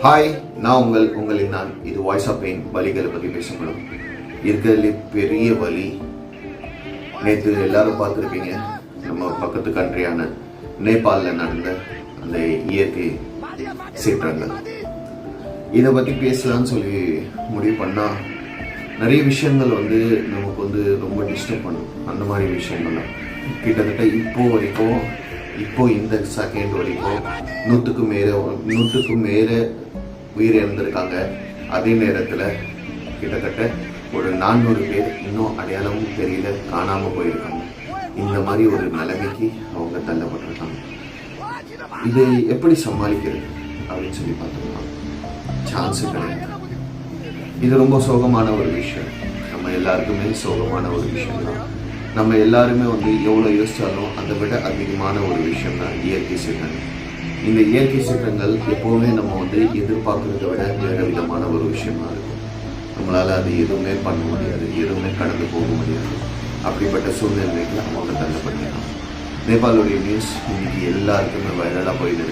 Hi, நான் உங்களின் நான். இது வாய்ஸ் ஆஃப் பெயின். வலிகளை பற்றி பேசப்படும். இருக்கிறதுலே பெரிய வலி. நேற்று எல்லாரும் பார்த்துருப்பீங்க, நம்ம பக்கத்து கண்ட்ரியான நேபாளில் நடந்த அந்த இயற்கை சீற்றங்கள். இதை பற்றி பேசலான்னு சொல்லி முடிவு பண்ணால் நிறைய விஷயங்கள் நமக்கு ரொம்ப டிஸ்டர்ப் பண்ணும். அந்த மாதிரி விஷயங்கள்லாம் கிட்டத்தட்ட இப்போ இந்த செகண்ட் வரைக்கும் 100க்கு மேலே உயிர் இழந்திருக்காங்க. அதே நேரத்தில் கிட்டத்தட்ட ஒரு 400 பேர் இன்னும் அடையாளமும் தெரியல, காணாமல் போயிருக்காங்க. இந்த மாதிரி ஒரு நிலைமைக்கு அவங்க தள்ளப்பட்டிருக்காங்க. இதை எப்படி சமாளிக்கிறது அப்படின்னு சொல்லி பார்த்தோம்னா சான்ஸு கிடையாது. இது ரொம்ப சோகமான ஒரு விஷயம். நம்ம எல்லாருக்குமே சோகமான ஒரு விஷயம் தான். நம்ம எல்லாருமே எவ்வளோ யோசித்தாலும் அதை விட அதிகமான ஒரு விஷயம் தான் இயற்கை சீற்றங்கள். இந்த இயற்கை சீற்றங்கள் எப்போவுமே நம்ம எதிர்பார்க்கறத விட வேறு விதமான ஒரு விஷயமா இருக்கும். நம்மளால் அது எதுவுமே பண்ண முடியாது, எதுவுமே கடந்து போக முடியாது. அப்படிப்பட்ட சூழ்நிலைகள் அவங்க தள்ளப்பட்டிருக்காங்க. நேபாளுடைய நியூஸ் இன்னைக்கு எல்லாருக்குமே வைரலாக போயிட்டு